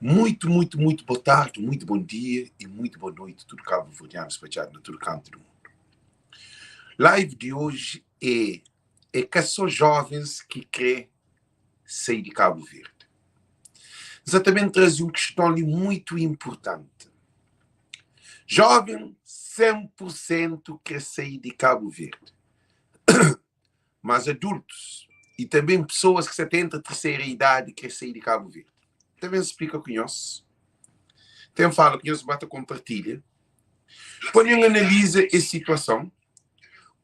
Muito boa tarde, muito bom dia e muito boa noite, tudo cabo-verdiano espalhado em todo canto do mundo. Live de hoje é que são jovens que querem sair de Cabo Verde. Exatamente trazer uma questão ali muito importante. Jovem 100% quer sair de Cabo Verde. Mas adultos e também pessoas que se têm a terceira idade querem sair de Cabo Verde. Também se explica com nós. Tem fala que nós bata compartilha. Quando eu analiso essa situação,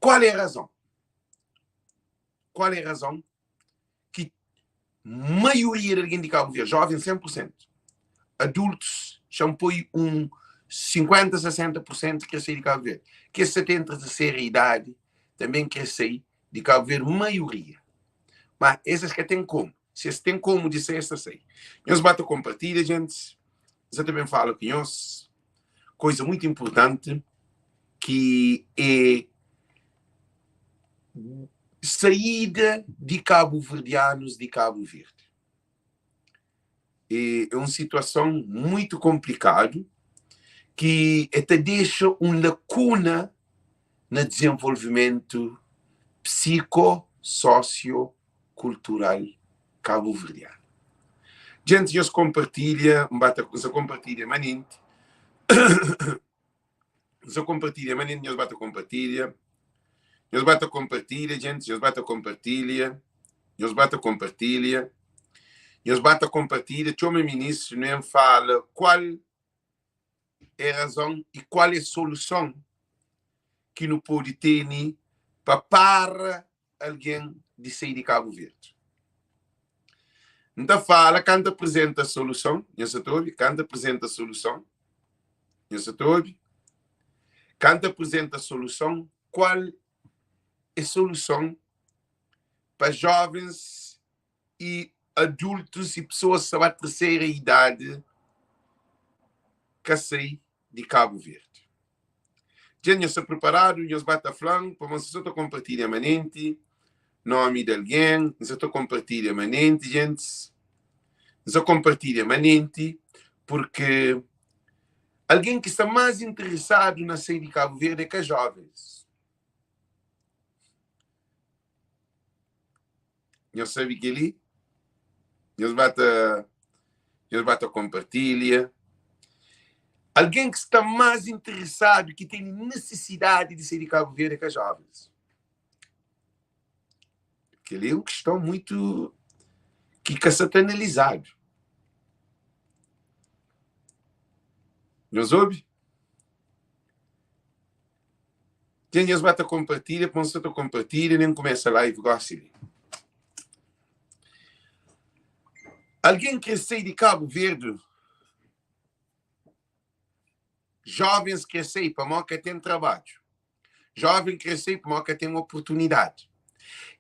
qual é a razão? Qual é a razão que a maioria de alguém de Cabo Verde, jovens 100%, adultos, já põe 50, 60% quer sair de Cabo Verde, que 70 de terceira idade também quer sair de Cabo Verde, maioria. Mas essas que têm como. Se eles têm como dizer essa sei. Nós bata compartilha, gente. Você também fala com nós. Coisa muito importante que é saída de cabo-verdianos de Cabo Verde. É uma situação muito complicada que até deixa uma lacuna no desenvolvimento psicossociocultural cabo-verdiano. Gente, nós compartilha, você compartilha manente. Você compartilha manente, nós bata compartilha. Nós bata compartilha, gente, nós bata compartilha. Nós bata compartilha. Nós bata compartilha. Chama ministro, não fala qual é a razão e qual é a solução que não pode ter para alguém de sair de Cabo Verde. Então fala, quando apresenta a solução, quando apresenta a solução, quando apresenta a solução, qual é a solução para jovens e adultos e pessoas da terceira idade que saem de Cabo Verde. Já está preparado, nós bata flanco, para nós só compartilhar manente, nome de alguém, nós só compartilhar manente, gente. Nós compartilhar manente, porque alguém que está mais interessado na sair de Cabo Verde é que os jovens. Nós sabemos que ali, nós bata compartilhar. Alguém que está mais interessado, que tem necessidade de sair de Cabo Verde é que os jovens. Que ali é uma questão muito que está analisado. Nós ouvimos? Quem nós bata compartilha, quando você compartilha, nem começa a live, gosta de. Alguém que sai de Cabo Verde, jovens que saem para mim que tem trabalho, jovens que saem para mim que tem oportunidade.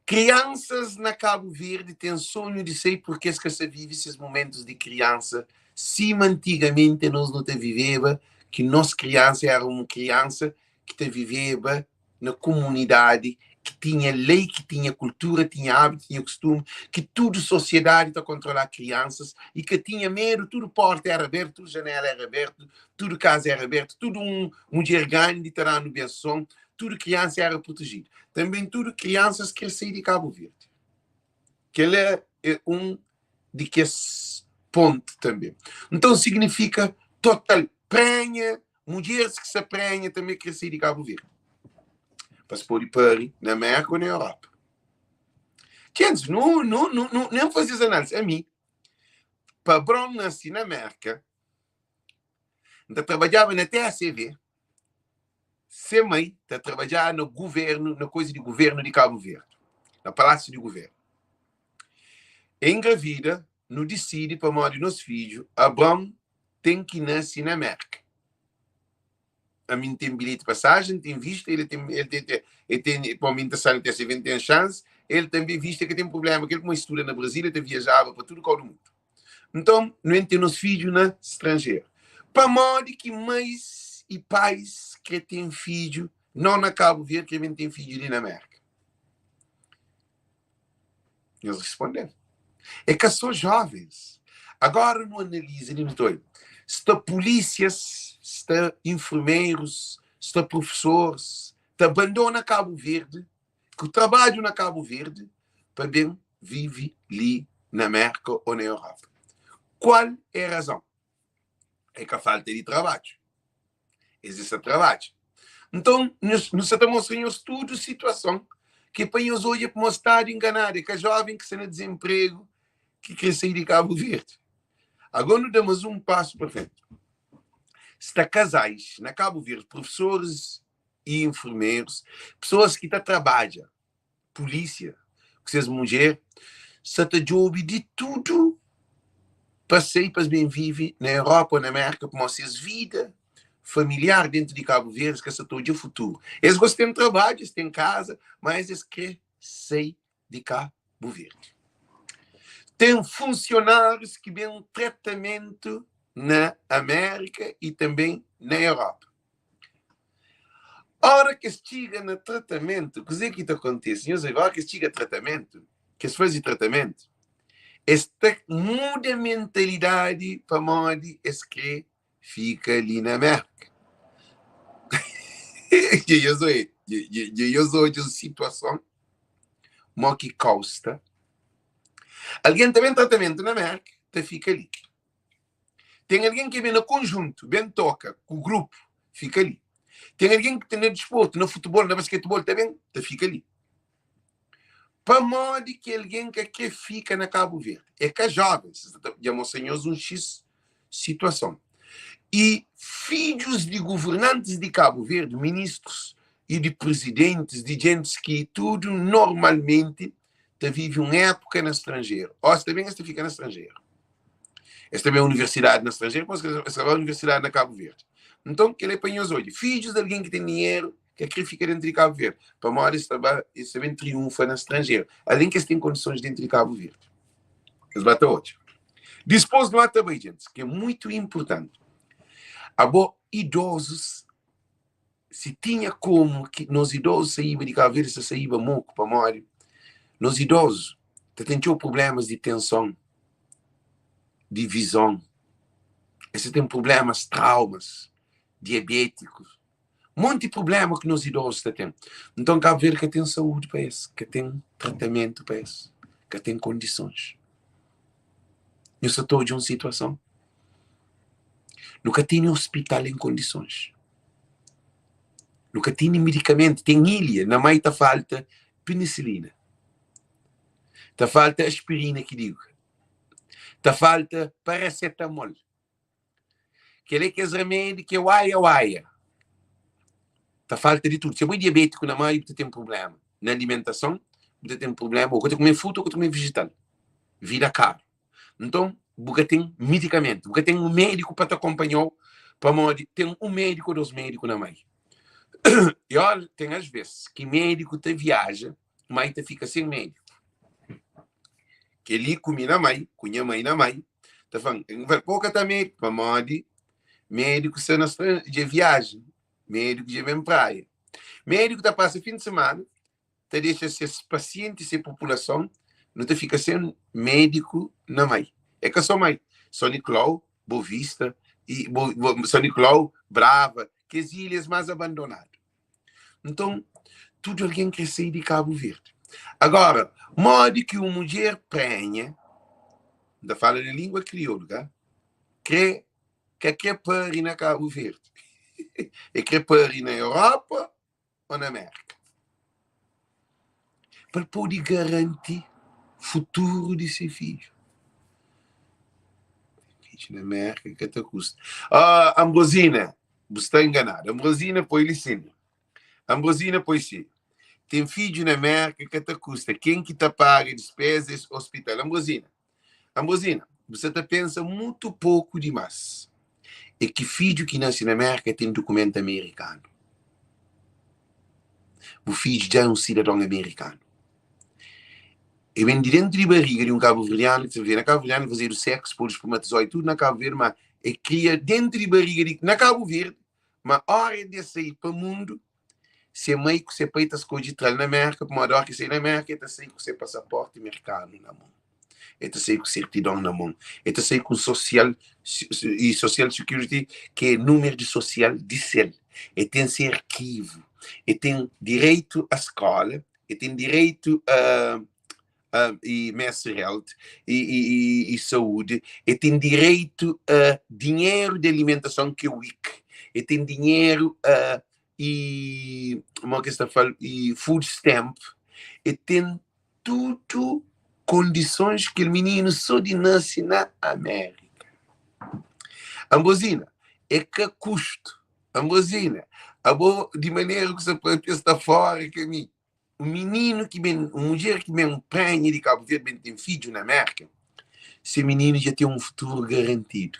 Crianças na Cabo Verde têm sonho de sair porque que se vive esses momentos de criança. Se antigamente nós não te viveva, que nós criança era uma criança que te viveva na comunidade, que tinha lei, que tinha cultura, tinha hábito, tinha costume, que tudo sociedade está a controlar crianças e que tinha medo, tudo porta era aberto, tudo janela era aberto, tudo casa era aberto, tudo mulher grande estará no benção, tudo criança era protegido. Também tudo crianças que saem de Cabo Verde. Que ele é um de que ponto também. Então significa total prenha, mulheres que se prenha também que saem de Cabo Verde. Para se pôr na América ou na Europa. Gente, não faz essa análise. A mim, para Brown nasci na América, ainda trabalhava na TACV, ser mãe, está a trabalhar no governo, na coisa de governo de Cabo Verde, no Palácio de Governo. Engravida, não decide para morar nos filhos, Abrão tem que nascer na América. A mim tem bilhete de passagem, tem visto, ele tem para mim tem chance, ele também visto que tem problema, que ele como estuda na Brasília, ele viajava para tudo o mundo. Então, não tem os filhos na estrangeira. Para modo que mães e pais que têm filho, não na Cabo Verde, que têm filho ali na América. Eles responderam. É que são jovens. Agora, no analisa, está polícias, está enfermeiros, está professores, está abandona Cabo Verde, que trabalham na Cabo Verde, para bem vive ali na América ou na Europa. Qual é a razão? É que a falta de trabalho. Existe trabalho. Então, nós estamos em um estudo de situação que apanhas hoje para mostrar enganado, que a jovem que está no desemprego, que quer sair de Cabo Verde. Agora nós damos um passo para frente. Está casais na Cabo Verde, professores e enfermeiros, pessoas que trabalham, polícia, que seja mulher, está job de tudo para sair, para bem viver na Europa ou na América, para mostrar vida familiar dentro de Cabo Verde, que é todo de futuro. Eles gostam de trabalho, eles têm casa, mas eles querem sair de Cabo Verde. Tem funcionários que vêm tratamento na América e também na Europa. A hora que chega no tratamento, o que é que acontece? A hora que chega no tratamento, que se faz o tratamento, esta muda a mentalidade para modo que fica ali na América. Eu sou de situação que custa. Alguém também tratamento na América, fica ali. Tem alguém que vem no conjunto, bem toca, com o grupo, fica ali. Tem alguém que tem no desporto, no futebol, no basquetebol, também, fica ali. Para modo que alguém que fica na Cabo Verde. É que jovens, já mostramos um X situação. E filhos de governantes de Cabo Verde, ministros e de presidentes, de gente que tudo normalmente vive uma época no estrangeiro. Ou também esta fica no estrangeiro. Esta também é uma universidade no estrangeiro, mas esta é uma universidade na Cabo Verde. Então, que ele apanha os olhos. Filhos de alguém que tem dinheiro, que fica dentro de Cabo Verde. Para uma hora, isso também triunfa no estrangeiro. Alguém que tem condições dentro de Cabo Verde. Eles batem hoje. Depois lá também, gente, que é muito importante. Agora, idosos, se tinha como que nos idosos saíam de Cabo Verde, se saíam muito para morrer, nos idosos, tem problemas de tensão, de visão. Esse tem problemas, traumas, diabéticos. Um monte de problema que nos idosos têm. Então, Cabo Verde que tem saúde para isso, que tem tratamento para isso, que tem condições. Eu só estou de uma situação. Nunca tem hospital em condições. Nunca tem medicamento. Tem ilha, na maioria falta penicilina. Tá falta aspirina, que digo. Tá falta paracetamol. Que é remédio que é uaia. Tá falta de tudo. Se é muito diabético na mãe, você tem problema. Na alimentação, você tem problema. Ou você comer fruta, ou você comer vegetal. Vira caro. Então, você tem medicamento. Você tem um médico para te acompanhar. Tem um médico dos médicos na mãe. E olha, tem às vezes que médico te viaja, mãe te fica sem médico. Que ele comia na mãe, cunha mãe na mãe. Tá falando, vai pouca também, para médico se de viagem. Médico de vem praia. Médico tá passa fim de semana, te deixa ser paciente, ser população, não te fica sem médico na mãe. É que a sua mãe, São Nicolau, Boa Vista, e São Nicolau, Brava, que as ilhas mais abandonadas. Então, tudo alguém quer sair de Cabo Verde. Agora, modo que uma mulher prenha, ainda fala de língua crioula, que quer pôr na Cabo Verde. E quer pôr na Europa ou na América. Para poder garantir o futuro de seu filho. Na América, que te custa. Ambrosina, você está enganado. Ambrosina põe licínio. Ambrosina põe sim. Tem filho na América que te custa. Quem que te paga despesas hospital? Ambrosina, você te pensa muito pouco demais. É que filho que nasce na América tem documento americano. O filho já é um cidadão americano. E vem de dentro de barriga de um cabo-verdiano, que você vê na Cabo-Verdiano fazer o sexo por espermatozoide, tudo na Cabo Verde, mas cria dentro de barriga na Cabo Verde, mas a hora de sair para o mundo, se mãe que você peita as coisas de trás na América, para uma hora que sai na América, você sai com seu passaporte americano na mão. Ele sai com certidão na mão. Ele sai com social e social security, que é número de social de cel. Ele tem esse arquivo. Ele tem direito à escola. Ele tem direito e Mass Health e saúde. Ele tem direito a dinheiro de alimentação, que é o WIC. Ele tem dinheiro e como é que está falando? E food stamp. Ele tem tudo condições que o menino só de nascer na América. Ambosina é que custo. Ambosina, de maneira que você pode estar fora que mim. Um menino que vem, uma mulher que vem prenha de Cabo Verde, tem filho na América, esse menino já tem um futuro garantido.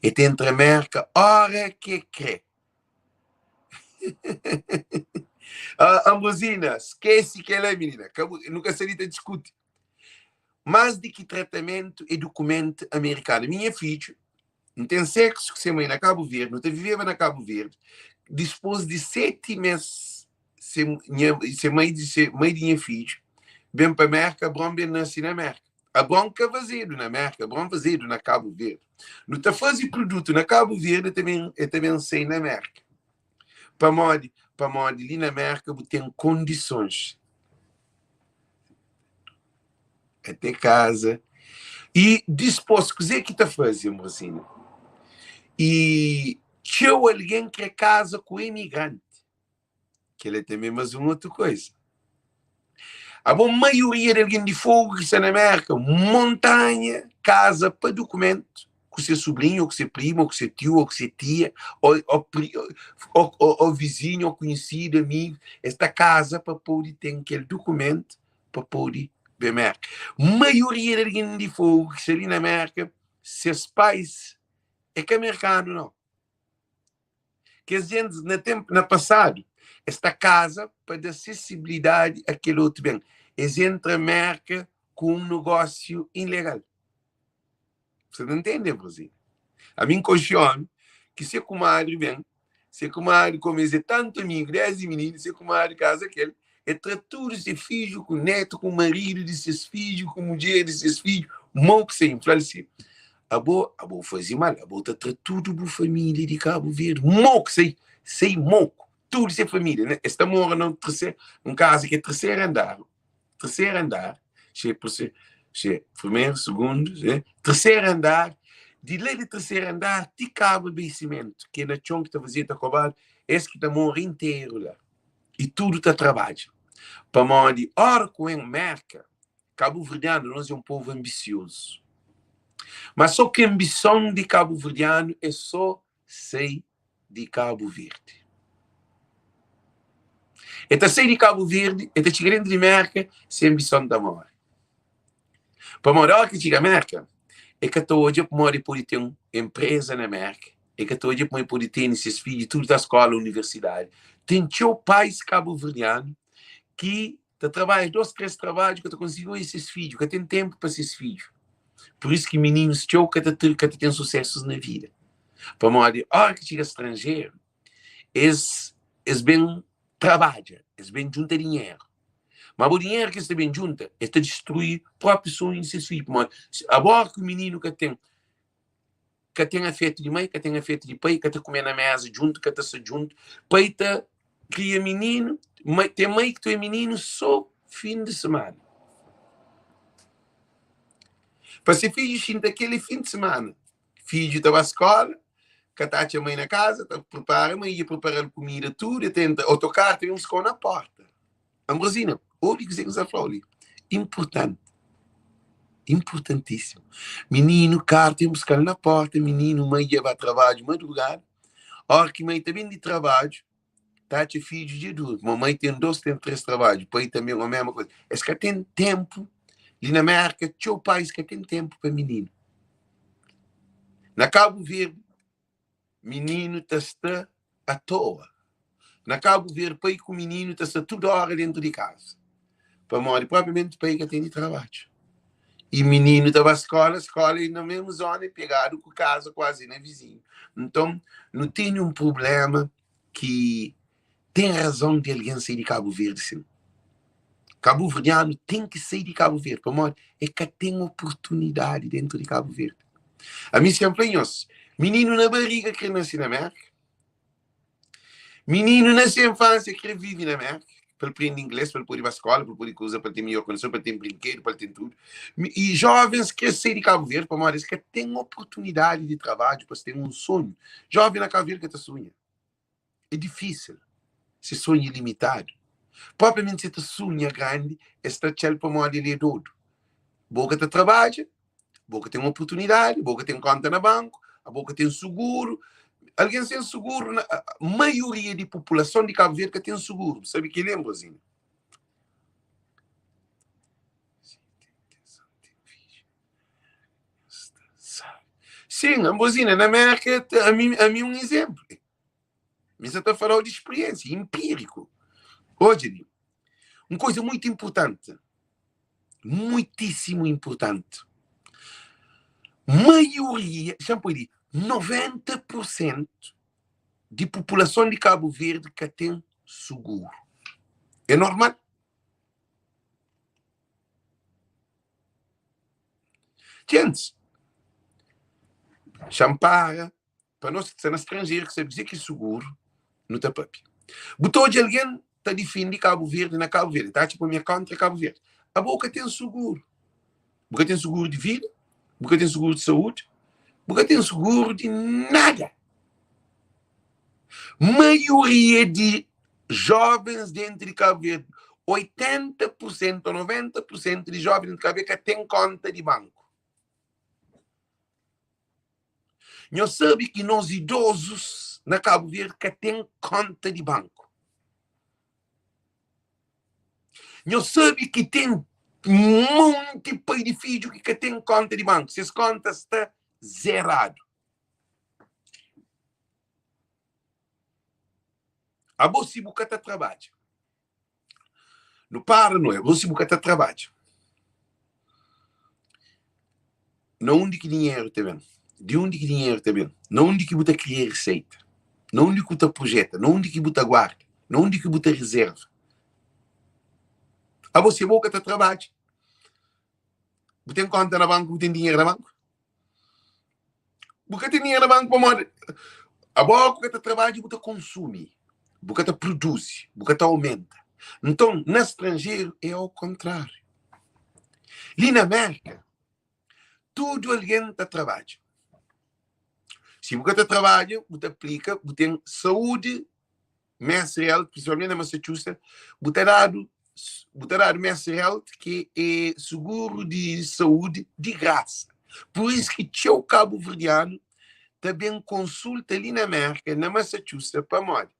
E tem entre a América, hora que crê. Ambosina, esquece que ela é menina. Nunca se discute. Mas de que tratamento e documento americano? Minha filha não tem sexo com sua mãe na Cabo Verde, não viveva na Cabo Verde. Depois de 7 meses, ser mãe de minha filha, vem para a América, bom, bem nasce na América. A branca vazido na América, bom vazido na Cabo Verde. Não está fazendo produto na Cabo Verde, também sei na América. Para modo ali na América, tem condições. Até casa. E disposto a dizer que está fazendo, assim. E tinha alguém que casa com o imigrante, que ele também mais uma outra coisa. A boa maioria de alguém de fogo que está na América, montanha, casa para documento, com seu sobrinho, ou com seu primo, ou com seu tio, ou com sua tia, ou vizinho, ou conhecido, amigo, esta casa para poder ter aquele documento para poder ver a América. Maioria de alguém de fogo que está ali na América, seus pais é que é americano, não. Que a gente, no passado, esta casa para dar acessibilidade àquele outro bem. Eles entram na América com um negócio ilegal. Você não entende, Brasil? A mim coxione que se a comadre vem, se a comadre começa tanto amigo, 10 meninos, se a comadre casa aquele, e tratura seus filhos com neto, com marido de seus filhos, com mulher de seus filhos, mal que se influencia. A boa fazia mal, a boa trata tudo a família de Cabo Verde, mal que sei moco, tudo isso é família, né? Esta mora num casa que é terceiro andar, primeiro, segundo, terceiro andar, de lá de terceiro andar, de cabo abastecimento, que é na chão que está fazendo a cobrar, esse que está mora inteiro lá, e tudo está trabalho. Para modo de hora com a merca, Cabo Verdeano, nós é um povo ambicioso. Mas só que a ambição de Cabo Verdeano é só ser de Cabo Verde. Então, ser de Cabo Verde, então, chegar de América, sem ambição da mora. Para morar que chega a América, é que estou hoje para ter uma empresa na América, é que estou hoje para ter esses filhos, tudo da escola, universidade. Tem teu pais cabo-verdiano que trabalha 2, 3 trabalhos, que conseguiu esses filhos, que tem tempo para esses filhos. Por isso que meninos teu que têm sucessos na vida. Para morar, que chega estrangeiro, eles bem trabalham, eles bem juntam dinheiro. Mas o dinheiro que você bem junta é para destruir próprios sonhos e filhos. Agora que o menino que tem afeto de mãe, que tem afeto de pai, que está comendo na mesa junto, que está se junto, pai está cria menino, tem mãe que tem menino só fim de semana. Para ser filho, sinta aquele fim de semana. Filho está à escola, que está a mãe na casa, prepara a mãe, prepara a comida, tudo, tenta autocarro, tem uns com na porta. Ambrosina, ouve que você falou ali. Importante. Importantíssimo. Menino, carro, tem buscar na porta, menino, mãe vai a trabalho de madrugada. Hora que mãe também de trabalho, tá, te filho de duro. Mamãe tem 2, tem 3 trabalhos, pai também a mesma coisa. É que tem tempo, ali na América, teu pai que tem tempo para menino. Na Cabo Verde, menino está à toa. Na Cabo Verde, pai com menino está toda hora dentro de casa. Para morrer, provavelmente, pai que tem de trabalho. E menino estava à escola e na mesma zona, pegado com casa quase na vizinha. Então, não tem um problema que tem razão de alguém sair de Cabo Verde, sim. Cabo-Verdiano tem que sair de Cabo Verde, para é que tem oportunidade dentro de Cabo Verde. A mim sempre penso, menino na barriga que nasce na América, menino nessa infância que vive na América, para aprender inglês, para poder ir para a escola, para poder usar, para ter melhor condição, para ter brinquedo, para ter tudo. E jovens que saem de Cabo Verde, para morar, que têm oportunidade de trabalho, para ter um sonho. Jovem na Cabo Verde que está sonha. É difícil. Se sonha limitado. Propriamente se tu sonha grande, está tchel para morar ele é todo. Boca te trabalha, boca tem uma oportunidade, boca tem conta na banco, a boca tem seguro. Alguém tem seguro, a maioria da população de Cabo Verde que tem seguro. Sabe que lembra, assim? Sim, Ambosina, na América, a mim um exemplo. Mas eu estou a falar de experiência, empírico. Hoje, uma coisa muito importante, muitíssimo importante. Maioria, já pode dizer, 90% de população de Cabo Verde que tem seguro. É normal? Gente, champara, para nós que estamos estrangeiros, que sabe dizer que é seguro, não está papi. Botou de alguém está defendendo Cabo Verde na Cabo Verde, tá? Tipo, minha contra Cabo Verde. A boca tem seguro. A boca tem seguro de vida, a boca tem seguro de saúde, a boca tem seguro de nada. Maioria de jovens dentro de Cabo Verde, 80% ou 90% de jovens de Cabo Verde que têm conta de banco. Nós sabemos que nós idosos na Cabo Verde que têm conta de banco. Nós sabemos que tem um monte de edifício que tem conta de banco. Se as contas estão zerado. A você buscar trabalho. Não para, não é? Você buscar trabalho. Não onde que dinheiro está vendo? De onde que dinheiro está vendo? Não onde que você cria receita? Não onde que você projeta? Não onde que você guarda? Não onde que você reserva? A você buscar trabalho. Você tem conta na banco? Você tem dinheiro na banco? Você tem dinheiro na banco para morrer. A boca que trabalha, você consome. Você produz. Você aumenta. Então, no estrangeiro, é ao contrário. Ali na América, tudo alguém está trabalhando. Se você trabalha, você aplica, você tem saúde menstrual, principalmente na Massachusetts, você dado menstrual, que é seguro de saúde de graça. Por isso que o Cabo Verdeano também consulta ali na América, na Massachusetts, para morar.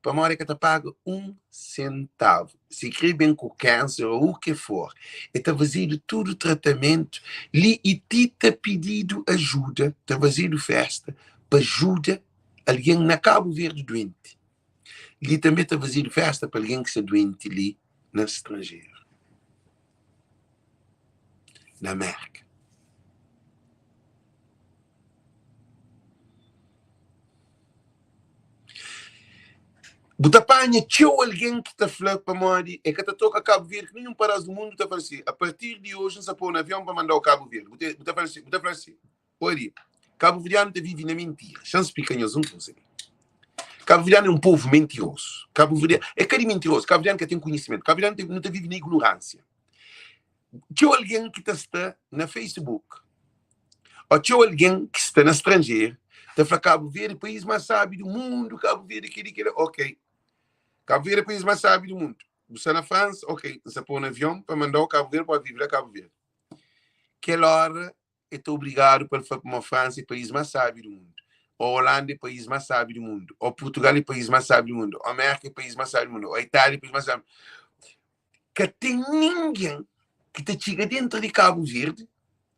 Para morar que te paga 1 centavo. Se quer bem com câncer ou o que for, e está fazendo todo o tratamento, e está pedindo ajuda, está fazendo festa, para ajuda alguém na Cabo Verde doente. Ele também está fazendo festa para alguém que está doente ali no estrangeiro. Na América. Butapanha, tinha alguém que está falando para morrer, é que está toca Cabo Verde, que nenhum país do mundo está falando assim, a partir de hoje não se põe um avião para mandar o Cabo Verde. Está falando assim, olha, Cabo Verdeano vive na mentira, chance picanhos não sei. Cabo Verdeano é um povo mentiroso. Cabo Verdeano é cara mentiroso, Cabo Verdeano que tem conhecimento, Cabo Verdeano não vive na ignorância. Tinha alguém que está na Facebook, ou tinha alguém que está no estrangeiro, está falando Cabo Verde, país mais sábio do mundo, Cabo Verde, ok. Cabo Verde é o país mais sábio do mundo. Você na França, ok, você põe um avião para mandar o Cabo Verde para viver a Cabo Verde. Aquela hora, eu estou obrigado para falar como a França é o país mais sábio do mundo. A Holanda é o país mais sábio do mundo. A Portugal é o país mais sábio do mundo. A América é o país mais sábio do mundo. A Itália é o país mais sábio do mundo. Que tem ninguém que te chega dentro de Cabo Verde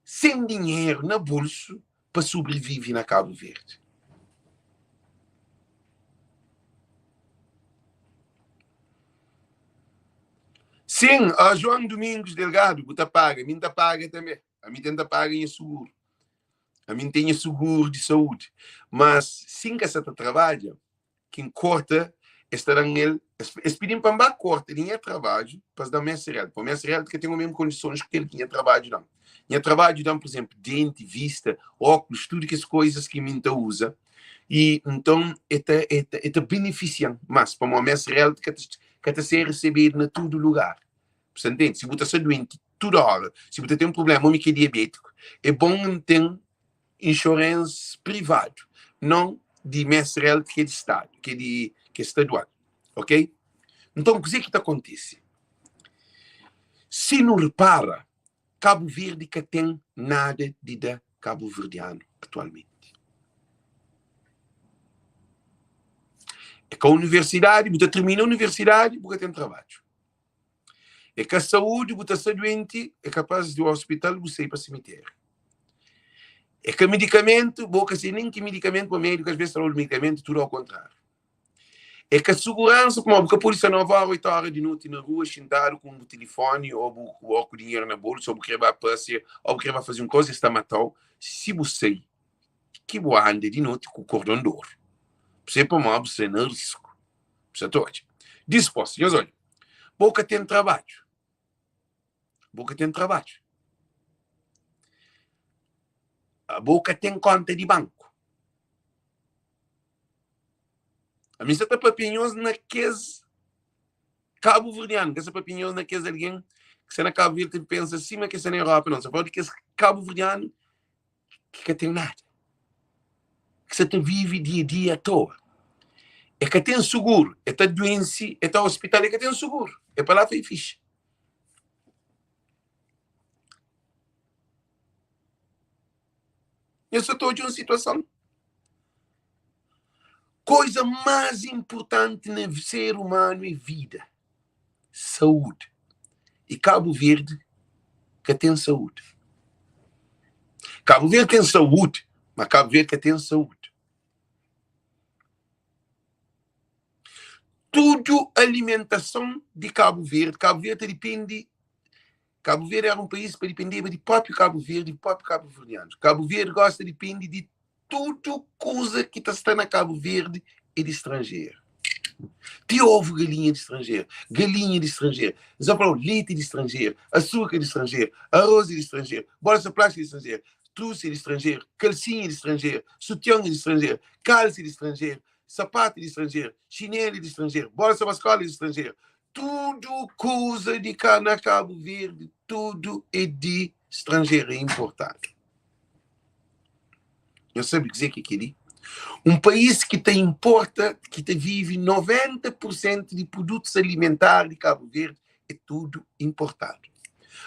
sem dinheiro na bolsa para sobreviver na Cabo Verde. Sim, a João Domingos Delgado, você paga, a mim te paga também. A mim tenta pagar em seguro. A mim tem seguro de saúde. Mas, sim que essa trabalha, quem corta estarão ele, eles pedem para me corte, tinha trabalho, para dar mais real. Para mais real, que tem as mesmas condições que ele tinha trabalho, não. Tinha trabalho, não, por exemplo, dente, vista, óculos, tudo que as coisas que me usa. E então, é beneficiante, mas para uma mais real, que está ser recebido em todo lugar. Você entende? Se você está doente, toda hora, se você tem um problema, ou que é diabético, é bom ter insurance privado, não de mais real que é de Estado, que é estadual. Ok? Então, o que é que acontece? Se não repara, Cabo Verde que tem nada de dar Cabo Verdeano atualmente. É que a universidade, você termina a universidade, você tem trabalho. É que a saúde, você está doente, é capaz de ir ao hospital, você ir para o cemitério. É que medicamento, boca sem nem que medicamento para médico, às vezes trabalha o medicamento, tudo ao contrário. É que a segurança, como a polícia não vai 8 horas de noite na rua, sentado com o telefone, ou com o dinheiro na bolsa, ou porque vai passear, ou porque vai fazer uma coisa, está matando. Se você que anda de noite com o cordão de ouro, você para mal, você não risco. Você pode. Disposto, mas olha, boca tem trabalho. Boca tem trabalho. A boca tem conta de banco. A minha está papinhosa naqueles Cabo Verdeano, que essa papinhosa naqueles alguém que você na Cabo Verde pensa assim, mas que você na Europa não. Você pode que esse Cabo Verdeano que tem nada. Que você vive dia a dia à toa. É que tem seguro. É que doença, é que hospital, é que tem seguro. É para lá foi fixe. Eu só estou de uma situação. Coisa mais importante no ser humano é vida. Saúde. E Cabo Verde que tem saúde. Cabo Verde tem saúde, mas Cabo Verde que tem saúde. Tudo alimentação de Cabo Verde. Cabo Verde depende. Cabo Verde era um país que dependia de próprio Cabo Verde, de próprio Cabo Verdeano. Cabo Verde gosta, depende de tudo coisa que está na Cabo Verde e de estrangeiro. Tem ovo, galinha de estrangeiro, galinha de estrangeiro, leite de estrangeiro, açúcar de estrangeiro, arroz de estrangeiro, bolsa plástica de estrangeiro, trouxa de estrangeiro, calcinha de estrangeiro, sutiã de estrangeiro, calça de estrangeiro, sapato de estrangeiro, chinelo de estrangeiro, bolsa mascola de estrangeiro. Tudo coisa de cá na Cabo Verde, tudo é de estrangeiro, é importado. Eu sei dizer que queria. Um país que te importa, que te vive 90% de produtos alimentares de Cabo Verde, é tudo importado.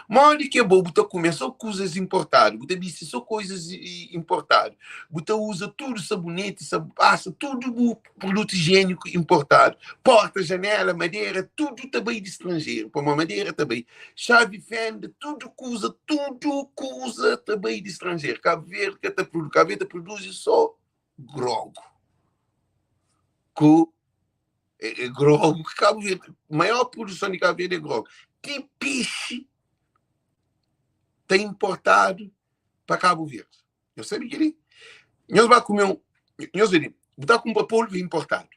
Mas que é bom, você começa só coisas importadas, você viste só coisas importadas, você usa tudo sabonete, passa, tudo produto higiênico importado, porta, janela, madeira, tudo também de estrangeiro, para uma madeira também, chave, fenda, tudo coisa também de estrangeiro. Cabo Verde produz só grogo. Grogo, Cabo Verde, a maior produção de Cabo Verde é grogo. Que peixe tem importado para Cabo Verde? Eu sei que ele. Nós vamos comer um. Nós vamos comprar polvo importado.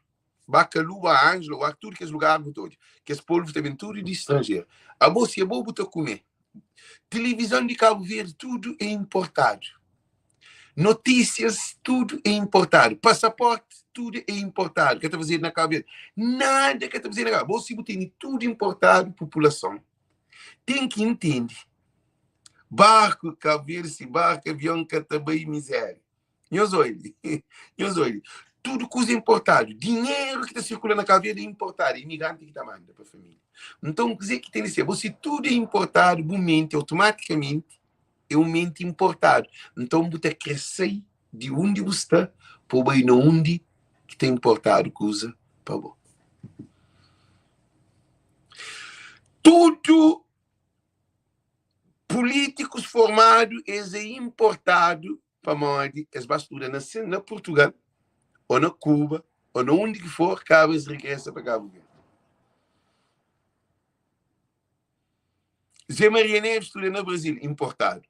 Bacalu, a Ângelo, a tudo que é lugar todo. Que esse polvo também tudo de estrangeiro. A bolsa é boa para comer. Televisão de Cabo Verde, tudo é importado. Notícias, tudo é importado. Passaporte, tudo é importado. Que está fazendo na Cabo Verde? Nada que está fazendo na Cabo Verde. Você tem tudo importado, população. Tem que entender. Barco, Cabo Verde, barco, avião, que também miséria. Meus olhos. Tudo coisa importado. Dinheiro que está circulando na Cabo Verde é importado. Imigrante que está mandando para a família. Então, quer dizer que tem que ser. Se tudo é importado, mente, automaticamente, é um mente importado. Então, você crescer de onde você está, para ir onde que tem importado coisa para você. Tudo políticos formados é importado para onde eles bastura na Portugal, ou na Cuba, ou onde que for, cabe as riquezas para Cabo Verde. Zé Maria Neves estuda no Brasil, importado.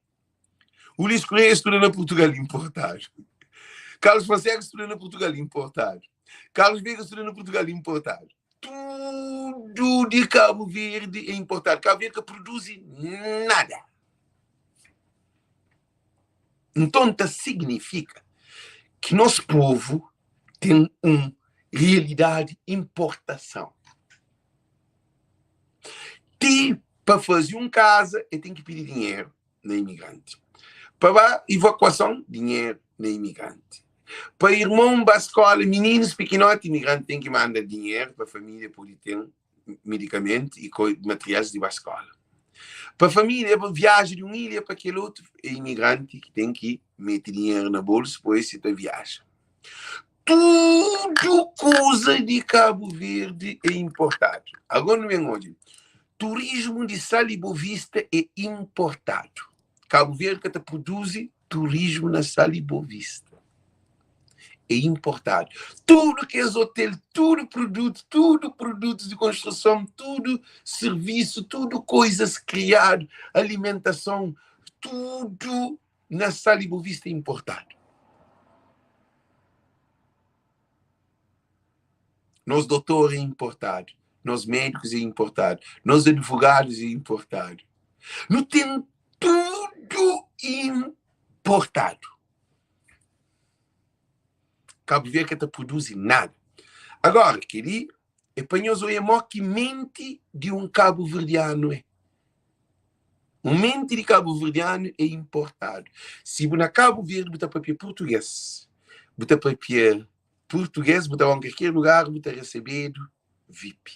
Ulisses Correia estuda na Portugal, importado. Carlos Fonseca estuda na Portugal, importado. Carlos Veiga estuda no Portugal importado. Tudo de Cabo Verde é importado. Cabo Verde produz nada. Então, isso significa que nosso povo tem uma realidade de importação. Para fazer uma casa, ele tem que pedir dinheiro na imigrante. Para evacuação, dinheiro na imigrante. Para irmão para a escola, meninos pequenotes, imigrante tem que mandar dinheiro para a família poder ter medicamento e materiais de ir para a escola. Para a família, para viagem de uma ilha para aquele outro, é imigrante que tem que meter dinheiro na bolsa, depois se tu viaja. Tudo coisa de Cabo Verde é importado. Agora não é onde. Turismo de Sal e Boa Vista é importado. Cabo Verde que produz turismo na Sal e Boa Vista. É importado. Tudo que é hotel, tudo produtos de construção, tudo serviço, tudo coisas criadas, alimentação, tudo na Sal e Boa Vista é importado. Nós doutores é importado. Nós médicos é importado. Nós advogados é importado. Não tem tudo importado. Cabo Verde que produz nada. Agora, querido, é panhoso é mó que mente de um cabo verdeano é. Um mente de cabo verdeano é importado. Se na Cabo Verde botar papel português, botar papel português, botar em qualquer lugar, botar recebido VIP.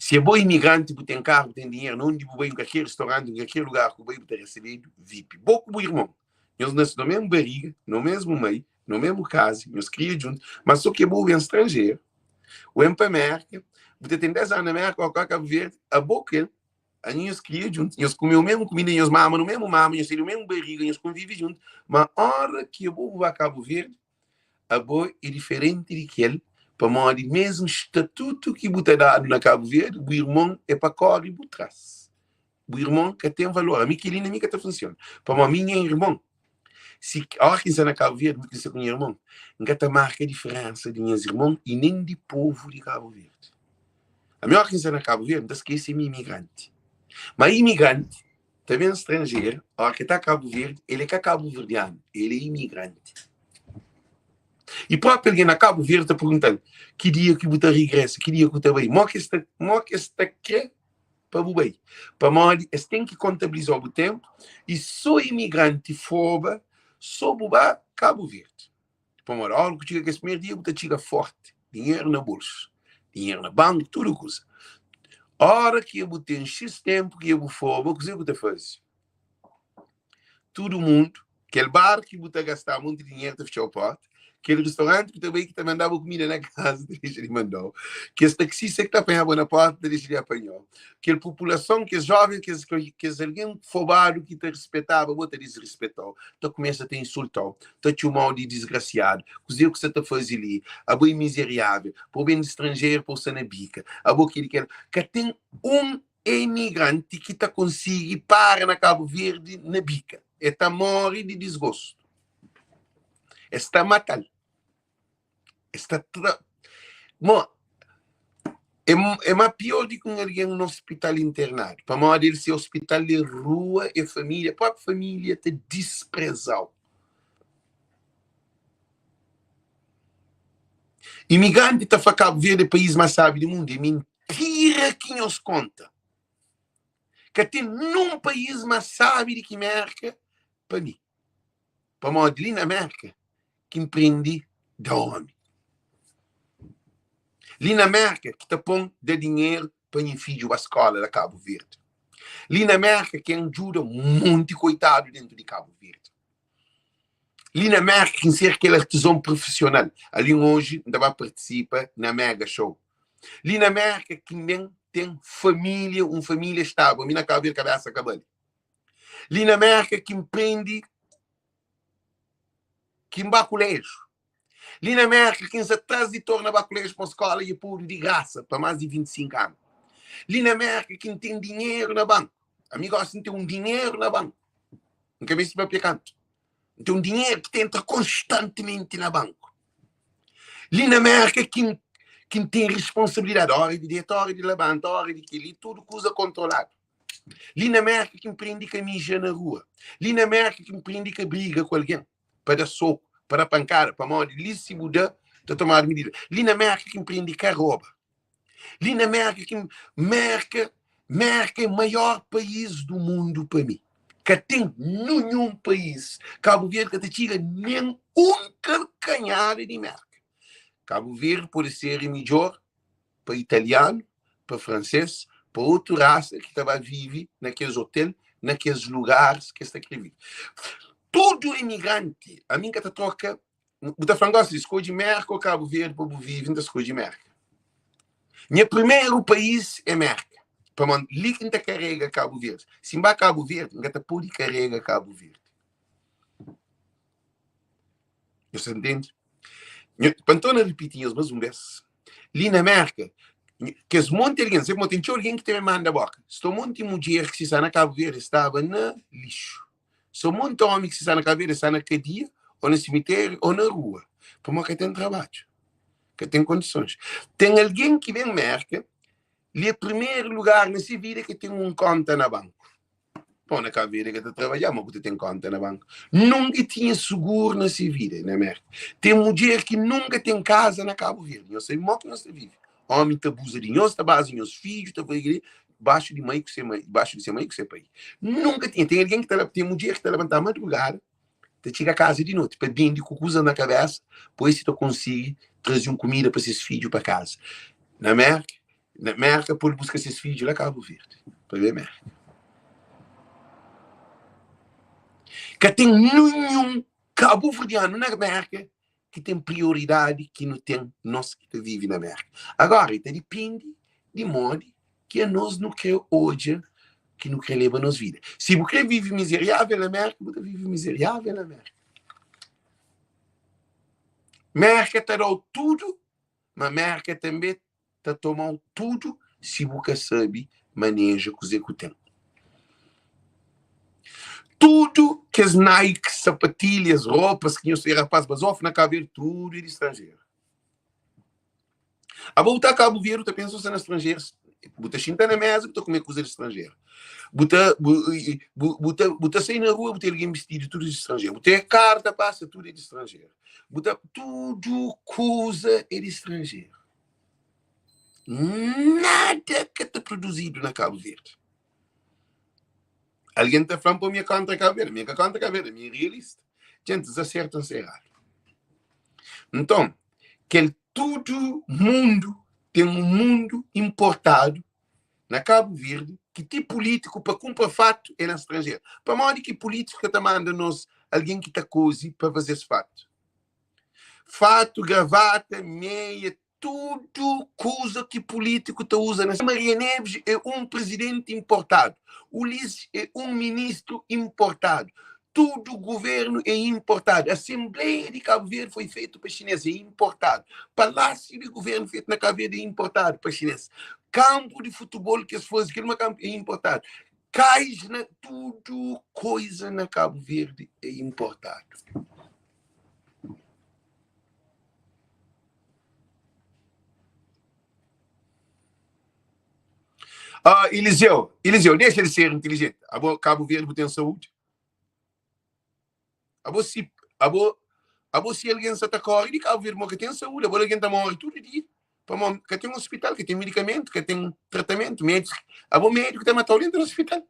Se é bom imigrante, tem carro, tem dinheiro, não de em qualquer restaurante, em qualquer lugar que o botar recebido VIP. Bom como irmão. Nós nascemos na mesma barriga, no mesmo meio, no mesmo casa, nós criamos juntos, mas só que é bom em estrangeiro. O em para a América, você tem 10 anos na América, ou Cabo Verde, a boca, a nós criamos juntos, nós comemos o mesmo comida, nós mamamos no mesmo mama, nós temos o mesmo barriga, nós convivemos juntos, mas a hora que a boa vai a Cabo Verde, a boa é diferente de aquele, para o mesmo estatuto que você dado na Cabo Verde, o irmão é para correr e para trás. O irmão que tem valor, a minha que linda, a minha que funciona. Para mim, minha irmão. Se a hora que está na Cabo Verde, você com o irmão, não marca a diferença de meus irmãos e nem de povo de Cabo Verde. A minha hora que está na Cabo Verde, não esquece de imigrante. Mas imigrante, também estrangeiro, a hora que está na Cabo Verde, ele é cabo verdeano, ele é imigrante. E próprio alguém na Cabo Verde está perguntando que dia que você regressa, que dia que você vai. Mó que está aqui para o bem. Para morrer, você tem que contabilizar o tempo e só imigrante foba sob o Cabo Verde. Para morrer, a hora que chega esse primeiro dia, você chega forte. Dinheiro na bolsa, dinheiro na banca, tudo coisa. A hora que eu tenho X tempo que eu foba, o que você faz? Todo mundo, aquele bar que você gastar muito dinheiro para fechar o porta, aquele restaurante que também mandava comida na casa, deixa ele mandou. Que esse taxista que está apanhando na porta, deixa ele apanhou. Aquela população que é jovem, que é alguém fobado, que te respeitava, você desrespeitou. Então começa a te insultar, te chamar de desgraciado. O que você está fazendo ali? A boa miserável, por bem estrangeiro, por ser na bica. A boa que tem um imigrante que está conseguindo parar na Cabo Verde na bica. E está morrendo de desgosto. Está matando. Está é mais pior do que alguém no hospital internado. Para uma dele ser hospital de rua e família, a própria família te desprezou. Imigrante está a Cabo Verde, o país mais sábio do mundo. É mentira que nos conta. Que tem num país mais sábio do que a América, para mim. Para uma ali na América, que empreende da homem. Ali na América, que está pondo de dinheiro para o filho à escola da Cabo Verde. Ali na América, que ajuda muito coitado dentro de Cabo Verde. Ali na América, que ser aquele artesão profissional. Ali hoje, ainda participa na Mega Show. Ali na América, que tem família, uma família estável. A minha Cabo Verde, cabeça acabando. Ali na América, que empreende, que vai colégio. Ali na América, quem se atrasa de torna a colégio para a escola e público de graça, para mais de 25 anos. Ali na América, quem tem dinheiro na banca. Amigo, assim tem um dinheiro na banca. Não quer ver se vai pegar canto. Então, dinheiro que entra constantemente na banco. Ali na América, quem tem responsabilidade, hora de deitar, hora de levantar, hora de aquilo, tudo coisa controlado. Ali na América, quem prende que mija na rua. Ali na América, quem prende que briga com alguém, para dar soco, para dar pancada, para morrer, ali se mudar, para tomar medida. Ali na América, quem prende que rouba. Ali na América, quem América é o maior país do mundo para mim. Que tem nenhum país, Cabo Verde, que te tira nem calcanhar de América. Cabo Verde pode ser melhor para italiano, para francês, para outra raça que estava vive naqueles hotéis, naqueles lugares que está aqui. Todo imigrante, a mim que te troca, você fala assim, escolhe de América ou Cabo Verde para viver na escolha de América. Meu primeiro país é América. Para man liga carrega Cabo Verde. Se vai Cabo Verde, não te pode carrega Cabo Verde. Você entende? Então, não repetir isso mais uma vez. Ali na América, que os monte alguém, sempre tem alguém que te manda a boca. Estou monte mulher que se está na Cabo Verde estava na lixo. Sou monte homem que se está na Cabo Verde está na cadeia, ou no cemitério, ou na rua. Para que tem trabalho, que tem condições. Tem alguém que vem na América, ele é o primeiro lugar nessa vida que tem conta na banco. Pô, na Cabo Verde que está trabalhando, mas você tem conta na banco. Nunca tinha seguro nessa vida, na América. Tem mulher que nunca tem casa na Cabo Verde. Eu sei mal que nós vivemos. Homem está abusadinho, está baseando os filhos, está baixo de mãe que você mãe, baixo de ser mãe que você pai. Nunca tinha. Tem alguém que tem mulher que está levantando a madrugada, te chega a casa de noite, pedindo com coisa na cabeça, pois se tu consegue trazer comida para esses filhos para casa. Na América, por buscar esses filhos lá Cabo Verde. Para ver a América. Que tem nenhum Cabo Verdeano na América que tem prioridade que não tem nós que vivemos na América. Agora, isso depende de modo que nós não queremos hoje, que não queremos levar nossa vida. Se você vive miserável na América, você vive miserável na América. América está dando tudo, mas a América também está tomando tudo se você sabe maneja o que tem. Tudo que as Nike, sapatilhas, roupas que eu sei, rapaz, mas off na Cabo Verde, tudo é de estrangeiro. A voltar a Cabo Verde, tu pensa em estrangeiros. Buta chinta na mesa, buta comer coisa de estrangeiro. Buta sair na rua, buta alguém vestido, tudo de estrangeiro. Buta carta, passa, tudo é de estrangeiro. Buta tudo coisa é de estrangeiro. Nada que está produzido na Cabo Verde. Alguém está falando para a minha conta Cabo Verde. Minha conta Cabo Verde, minha realista. Gente, acertam-se errado. Então, que todo mundo tem um mundo importado na Cabo Verde que tem político para cumprir fato é no estrangeiro. Para modo que político está mandando-nos alguém que está cozi para fazer esse fato. Fato, gravata, meia, tudo coisa que político está usando. Maria Neves é um presidente importado. Ulisses é um ministro importado. Todo o governo é importado. A Assembleia de Cabo Verde foi feita para chinês, é importado. Palácio de governo feito na Cabo Verde é importado para chinês. Campo de futebol que se fosse aquele campo é importado. Cais, tudo coisa na Cabo Verde é importado. Eliseu, deixa ele ser inteligente. Cabo Verde tem saúde. Se alguém se atacar, ele Cabo Verde que tem saúde. Alguém está morrendo todo dia. Que tem um hospital, que tem medicamento, que tem tratamento, médico. Médico que está matando dentro do hospital.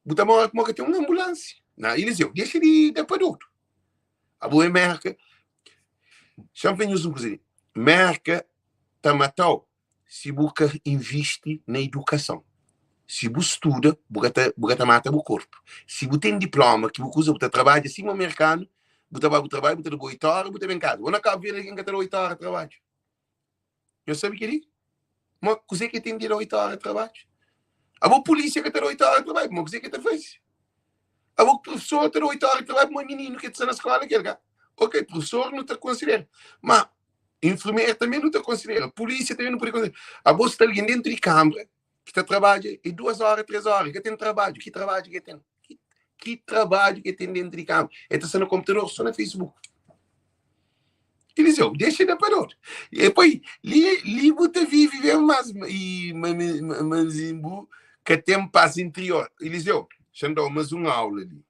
Está morrendo que tem uma ambulância. Eliseu, deixa ele dar para outro. É América. Champanhos, inclusive. América está matando. Se você investe na educação, se você estuda, você mata o corpo. Se você tem diploma, que você trabalha assim no americano, você vai para o trabalho, você tem 8 horas, você vem em casa. Ou na Cabo Verde, alguém que tem 8 horas de trabalho. Eu sei o que é isso? Mas você que tem 8 horas de trabalho? A polícia que tem 8 horas de trabalho, mas você que faz? A professor tem 8 horas de trabalho, mas menino que está na escola, ok, professor não te considera. Mas enfermeiro também não te considera. Polícia também não pode considerar. A bolsa está alguém dentro de câmara que está trabalhando 2 horas, 3 horas, que tem trabalho. Que trabalho que tem? que trabalho que tem dentro de campo. Está no computador, só no Facebook. Eliseu, deixa de parar. E depois, ali você vive mais e Manzimbu, que tem paz interior. Eliseu, deixa mais uma aula ali.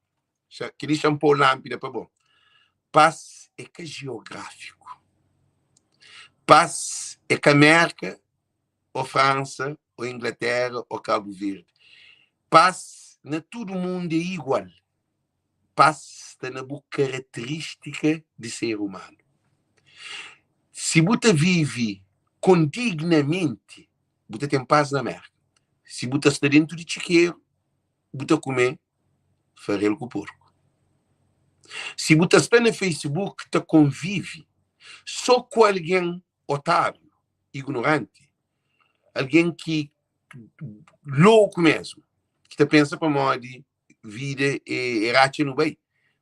Queria chamar lâmpada para bom. Paz é que é geográfico. Paz é que América, ou França, ou Inglaterra, ou Cabo Verde. Paz, na todo mundo é igual. Paz está na boa característica de ser humano. Se você vive condignamente, você tem paz na América. Se você está dentro de chiqueiro, você come farelo com porco. Se você está no Facebook, você convive só com alguém otário, ignorante, alguém que louco mesmo, que te pensa para modo de vida e racha no bem.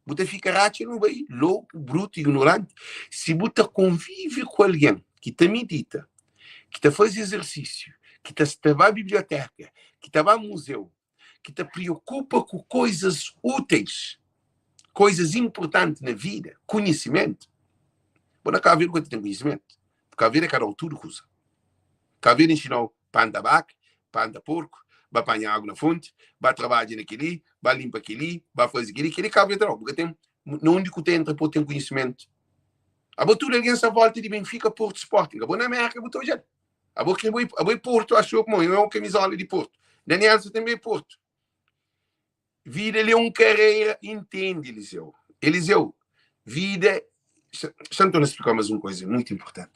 Você fica racha no bem, louco, bruto, ignorante. Se você convive com alguém que te medita, que te faz exercício, que te vai à biblioteca, que te vai ao museu, que te preocupa com coisas úteis, coisas importantes na vida, conhecimento. Bom, não quer ver que tem conhecimento. Quer ver que cada tudo usa. Quer ver ensinar panda vaca, panda porco, vai apanhar água na fonte, vai trabalhar naquele, vai limpar aquele, vai fazer aquele quer ver não, porque tem, no único tempo pode ter conhecimento. A boa tudo alguém essa volta de Benfica, Porto, Sporting. A boa na América, a boa já. A boa Porto, achou que não é uma camisola de Porto. Daniel, você também é Porto. Vida é uma carreira, entende, Eliseu. Eliseu, vida... Deixa eu explicar mais uma coisa muito importante.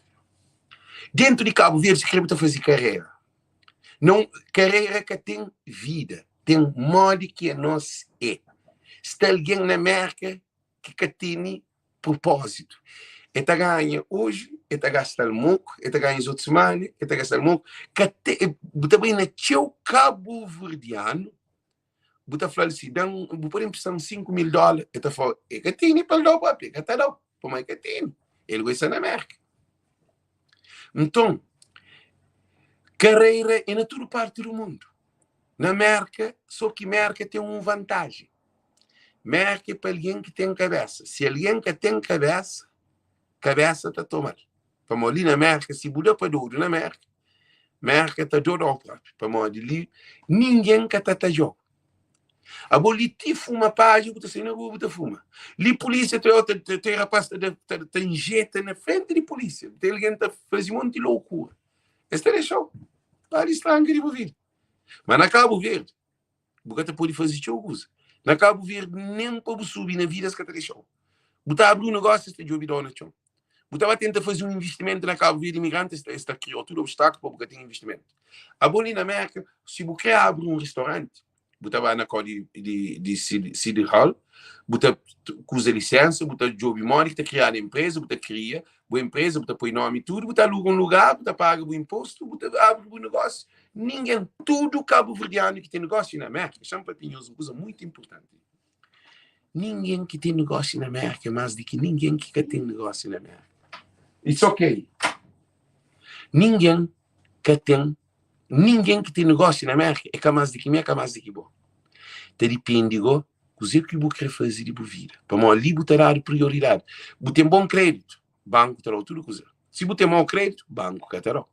Dentro de Cabo Verde, se quer fazer carreira. Não, carreira que tem vida, tem modo que a nós é. Está alguém na América que tem propósito. Eta ganha hoje, eta gasta pouco, eta ganha outra semana, eta gasta pouco. Você vai na teu Cabo Verdeano, você fala assim, você pode emprestar $5.000, eta fala, é que tem para dar para aplicar, tá não, por mais que tem. Ele vai estar na América. Então, carreira é na toda parte do mundo. Na América, só que a América tem uma vantagem. América é para alguém que tem cabeça. Se alguém que tem cabeça está tomando. Para ali na América, se muda para duro na América está duro ao próprio. Para ali, ninguém que está jogo. A boliti fuma página, você sai na rua, você fuma. Ali polícia tem rapaz que injeta na frente de polícia. Tem alguém que faz um monte de loucura. Este é show. Para estranho de vida. Mas na Cabo Verde, você pode fazer coisa. Na Cabo Verde, nem para subir na vida, você tem show. Você abre um negócio, você tem job na chão. Você vai tentar fazer um investimento na Cabo Verde imigrante, esta criatura obstáculo para você ter investimento. A bola na América, se você abre um restaurante, você vai na código de City Hall, você usa licença, você job money, você cria a empresa, você cria a empresa, você põe nome e tudo, você aluga um lugar, você paga o imposto, você abre um negócio. Ninguém, tudo Cabo Verdeano que tem negócio na América, chama para pinhos, uma coisa muito importante. Ninguém que tem negócio na América mais do que ninguém que tem negócio na América. It's ok. Ninguém que tem negócio na América é mais do que mim, é mais do que bom. Te depende do que você quer fazer de vida. Para mim, ali você dá prioridade. Você tem bom crédito, banco terá tudo coisa. Se você tem mau crédito, banco que terá.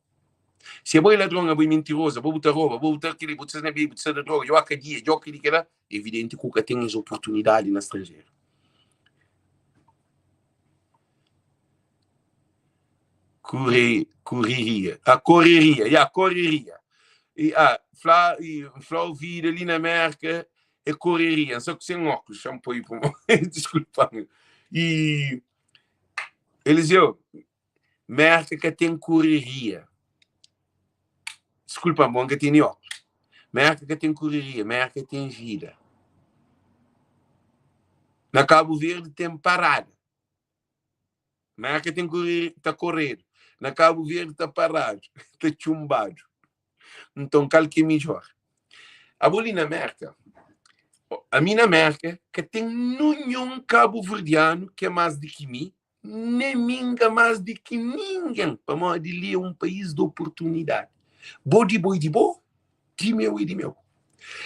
Se é bom ladrão, é bom mentiroso, é bom botar rouba, é bom botar aquele, você não é bem, você é droga, joga dia, joga aquele que é evidente que você tem as oportunidades na estrangeira. Correria. E Flá vida ali na América é correria. Só que sem óculos, shampoo aí para desculpa-me. E Eliseu, América que tem correria. Desculpa-me, que tem óculos. América que tem correria, América tem vida. Na Cabo Verde tem parada. América tem correr, está correndo. Na Cabo Verde está parado, está chumbado. Então, qual que é melhor? A bola na América, a minha América, que tem nenhum Cabo Verdeano que é mais do que mim, nem minga mais do que ninguém. Para nós, ali é um país de oportunidade. Boi de boi, de meu e de meu.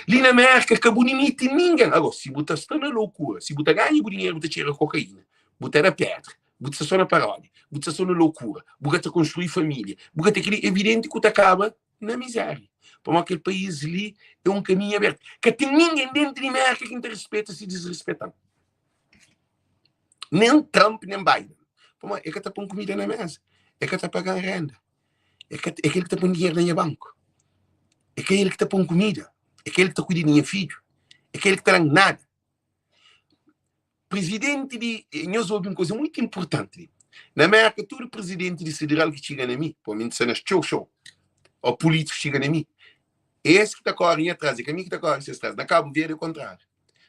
Ali na América, que bonimite ninguém. Agora, se você está na loucura, se você ganha o dinheiro, você tira cocaína, você era pedra, você está na paródia, você está na loucura, você está construir família, você tem que evidente que você acaba na miséria. Para aquele país ali é um caminho aberto. Que tem ninguém dentro da América que te respeita se desrespeitando. Nem Trump, nem Biden. É que está pondo comida na mesa. É que está pagando renda. É que ele que está pondo dinheiro no banco. É que ele que está pondo comida. É que ele que está cuidando do meu filho. É que ele que está dando nada. Presidente de... Nós ouvimos uma coisa muito importante. Na América, todo presidente de federal que chega a mim, por mim, se nas show, ou político que chega a mim, esse que está correndo atrás, é que a mim que está correndo atrás. Na Cabo Verde é o contrário.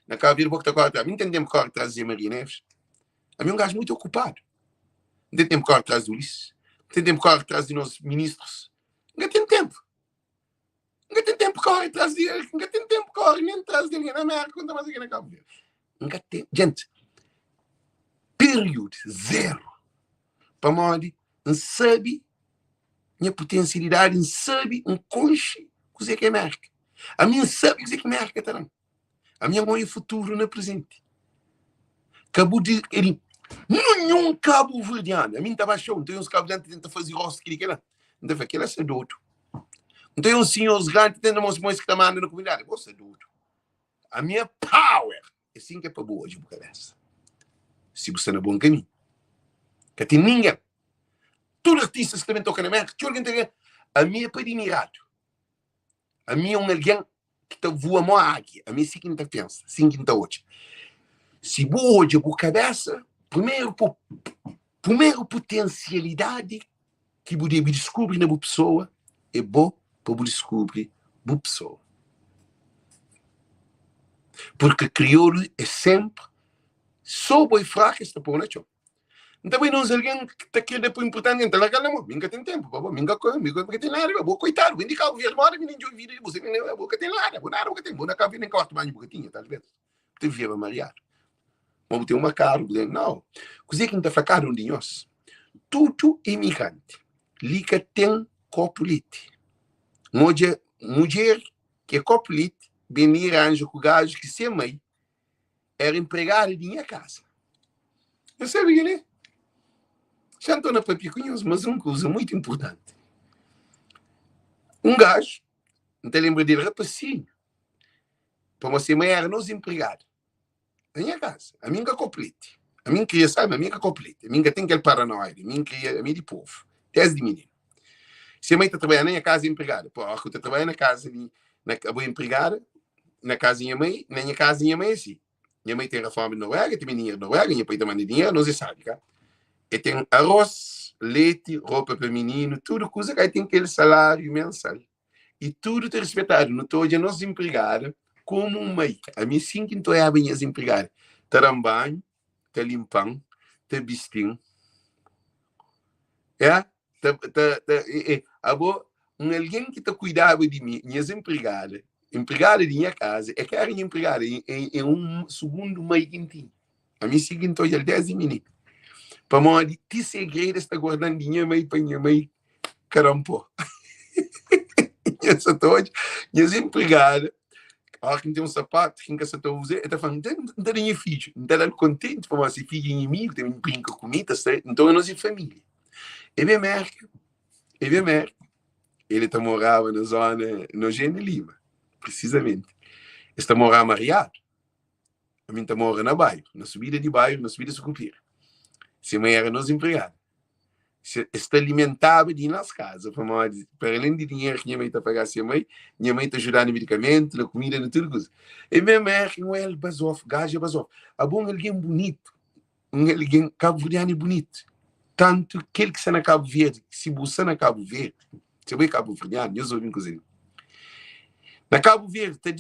Na Cabo Verde, o que está correndo atrás. Entendemos que corre atrás de Maria Neves. A mim é um gajo muito ocupado. Não tem tempo que corre atrás do Ulisses. Não tem tempo que corre atrás dos nossos ministros. Não tem tempo. Não tem tempo que corre atrás dele. Não tem tempo que corre nem atrás dele. Na América, quando mais aqui na Cabo Verde. Não tem. Gente, período zero. Para morrer, não sabe minha potencialidade, não sabe um conche que você quer América. A minha sabe que você quer América também. A minha mãe é futuro no presente. Acabou de... Ele, nenhum cabo verdeano. A mim estava show. Não tem uns cabos verdeanos que tentam fazer rosto que ele quer. Não tem aquele é doido. Não tem uns senhores grandes que tentam mostrar que está mandando na comunidade. Você é doido. A minha power é assim que é para boa de cabeça. Se você não é bom caminho. Que tem ninguém. Todos os artistas que também tocam na América, a minha é para admirado. A minha é um alguém que está voa uma águia. A minha é 5 pensa, 5 Se boa de boa cabeça, primeiro potencialidade que você descobre na boa pessoa é bom para você descobrir boa pessoa. Porque crioulo é sempre só boi fraco está por nacho. Então não é alguém que está querendo por importante então lá calma, minha tem tempo, babo, minha tem nada, babo, coitado, vem de cá, vem embora, vem de vida, você vem, babo, tem nada, babo, tem, babo, cá vem em quarto banho, boquinha, talvez. Te via mariado. Vamos ter uma cara, não. Coisa que não está facado de nós. Tudo imigrante. Liga tem copulite. Mulher que é copulite, venir anjo com gajo que se mãe era empregada de minha casa. Eu sabia, né? Já estou na papicunhos, mas uma coisa muito importante. Um gajo, não te lembra dele, rapacinho. Para você mãe era nos empregado. Na minha casa. A minha copulite. A minha queria, sabe? A minha copulite. A minha tem aquele paranoia. A minha queria, a minha de povo. Desde menino. Se a mãe está trabalhando na minha casa, empregada. Pô, eu estou trabalhando na casa, na boa empregada, na casa da minha mãe, na minha casa da minha mãe, assim. Minha mãe tem reforma de Noruega, tem dinheiro de Noruega, minha pai também tem dinheiro, não se sabe, cara. E tem arroz, leite, roupa para menino, tudo coisa que aí tem aquele salário mensal. E tudo tem respeitado. Não estou a nossa empregada como uma mãe. A minha 5 então é a minha empregada. Está dando banho, está limpando, está vestindo. É? Alguém que está cuidando de mim, minhas empregadas, empregada de minha casa, é que era empregada em um segundo meio quentinho. A minha seguinte hoje é 10 minutos. Para mim, que segredo está guardando dinheiro meio para minha mãe, caramba. Essa toda, minhas empregadas, a quem tem um sapato, quem quer se está usando, está falando, não está nem filho, não está contente, para você filho inimigo, tem um brinco comigo, então é nossa família. E bem merda. Ele está morava na zona, no Gênero Lima, precisamente. Está morando mariado. A mim está morando na bairro, na subida de bairro, na subida de Sucupira. Se a mãe era nos empregada. Está alimentado de nas casas, para além de dinheiro que minha mãe está pagando a mãe está ajudando no medicamento, na comida, na tudo coisa. E mesmo é que não é basof, gajo basof. É bom alguém bonito, alguém cabo-verdiano bonito. Tanto que ele que está na Cabo Verde, se você na Cabo Verde, você vai cabo-verdiano, eu sou bem cozinho. Na Cabo Verde está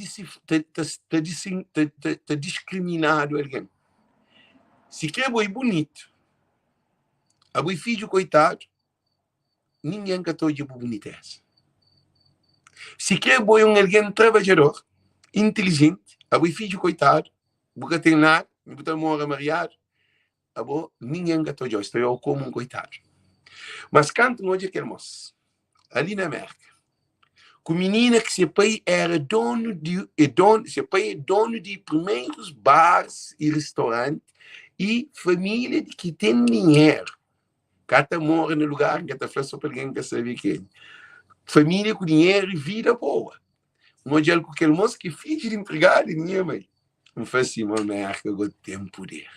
discriminado alguém. Se quer boi bonito, a boi filho coitado, ninguém catou de boniteza. Se quer boi alguém trabalhador, inteligente, a boi filho coitado, porque tem nada, porque mora mariado, a boi ninguém catou de hoje, estou eu como um coitado. Mas canto não é que hermoso. Ali na América, Com menina que seu pai era seu pai é dono de primeiros bares e restaurantes e família que tem dinheiro. Cada mora no lugar que está falando só para alguém que sabe que família com dinheiro e vida boa. Um dia com aquele moço que finge de empregado, minha mãe. Não faz assim, uma merda que eu tenho poder.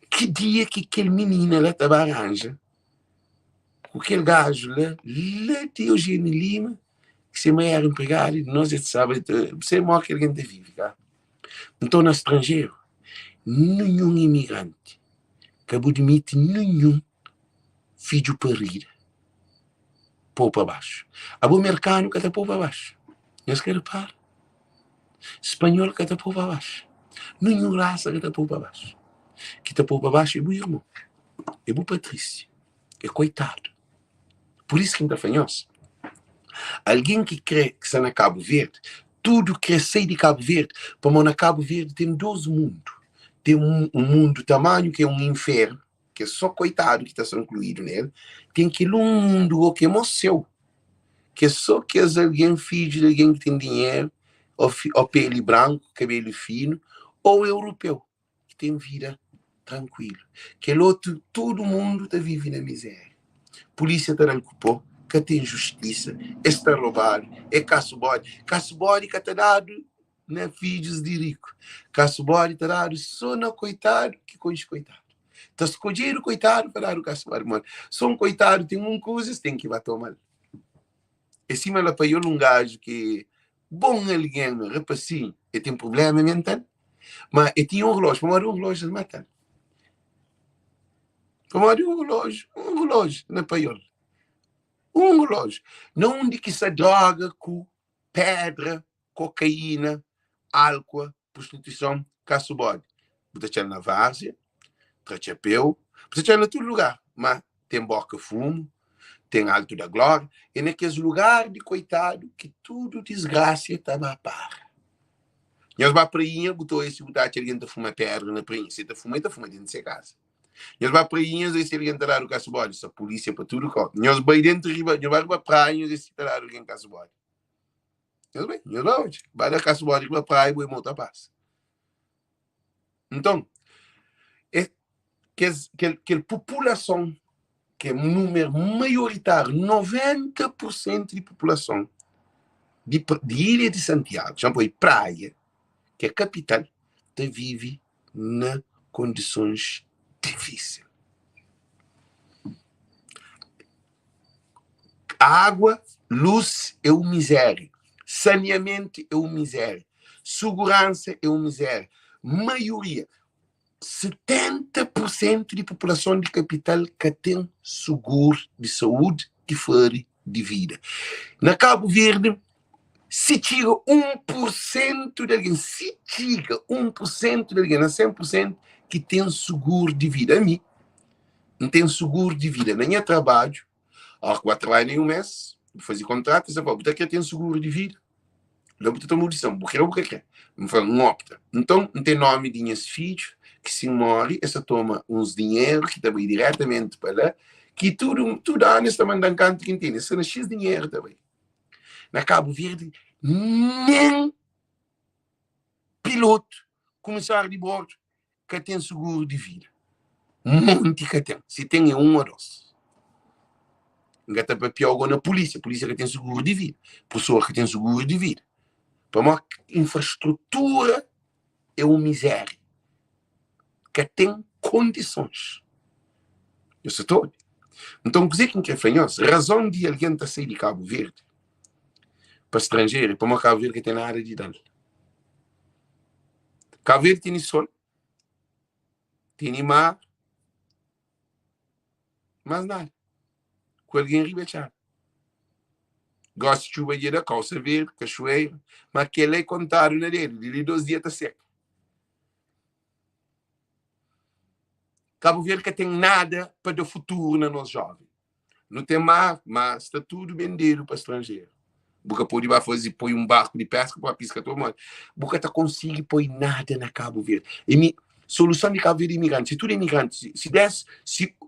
Que dia que aquele menino lá estava arranja? Com aquele gajo lá de Eugênio Lima, que se mãe era empregado, e nós já sabe, você morre que alguém te vive, tá? Então, no estrangeiro, nenhum imigrante acabou de meter nenhum filho para rir. Pô para baixo. A bom americano que está pô para baixo. Eles querem parar. Espanhol que está pô para baixo. Nenhum raça que está pô para baixo. Que está pô para baixo é meu irmão. É meu Patrício. É coitado. Por isso que ainda fanhoso. Alguém que crê que está na Cabo Verde, tudo crescer de Cabo Verde, para na Cabo Verde tem 12 mundos. Tem um mundo tamanho que é um inferno, que é só coitado que está sendo incluído nele. Tem aquele mundo que é seu, que é só que é alguém filho de alguém que tem dinheiro, ou pele branco, cabelo fino, ou europeu, que tem vida tranquila. Que é outro, todo mundo está vivendo na miséria. Polícia está na culpa, que tem justiça, está roubado, é caço-bode. Caço-bode que está dado na filhos de rico. Caço-bode está dado só na coitado que coisa coitado. Está escolhendo coitado para dar o caço-bode, mano. Só um coitado tem um coisa, tem que bater mal. E cima ela apoiou um gajo que bom alguém, rapaz, e tem problema mental, mas ele tinha um relógio, para um relógio de matar. Para um relógio na paiola. Um relógio. Não de que se droga com pedra, cocaína, álcool, prostituição, caço-bode. Você na várzea, trachapeu, você em todo lugar, mas tem boca fumo, tem Alto da Glória, e naqueles lugares de coitado que tudo desgraça estava a par. E as prainhas botou esse botar alguém a fumar pedra na prainha, se está fumando dentro de sua casa. E as prainhas esse alguém está lá o caço-bode, a polícia para tudo corre. E as vai dentro de uma praia, esse está lá alguém caço-bode. E bem, e hoje vai dar caço-bode para a praia e vai montar paz. Então, é que a população que é um número maioritário, 90% de população de Ilha de Santiago, já foi praia, que é a capital, vive em condições difíceis. A água, luz é uma miséria. Saneamento é uma miséria. Segurança é uma miséria. Maioria, 70% de população de capital que tem seguro de saúde e fora de vida. Na Cabo Verde, se tira 1% de alguém, se tira 1% de alguém, na 100% que tem seguro de vida. A mim, não tem seguro de vida. Nem é trabalho, ao que vai trabalhar nem um mês, fazer contratos, eu vou que tem seguro de vida. Não tem munição, porque não quer. Não opta. Então, não tem nome de minhas filhos, que se morre, essa toma uns dinheiro que também diretamente para lá, que tudo ano está mandando canto que tem. Isso é X dinheiro também. Na Cabo Verde, nem piloto, comissário de bordo, que tem seguro de vida. Um monte que tem. Se tem um ou dois. Engata para pior na polícia que tem seguro de vida. Pessoa que tem seguro de vida. Para uma infraestrutura é uma miséria. Que tem condições. Isso é todo. Então, dizer que é fanhoso, razão de alguém estar sair de Cabo Verde para estrangeiro, para uma Cabo Verde que tem na área de dano. Cabo Verde tem sol, tem mar, mas nada. Com alguém ribechado. Gosta de chuva de calça verde, cachoeira, mas aquele é contrário na dele, de 2 dias está seco. Cabo Verde que tem nada para o futuro na nossa jovem. Não tem mar, mas está tudo vendido para estrangeiro. Boca pode fazer põe um barco de pesca para piscar todo mundo. Boca tá consegue pôr nada na Cabo Verde. E solução de Cabo Verde imigrante, se tudo é imigrante, se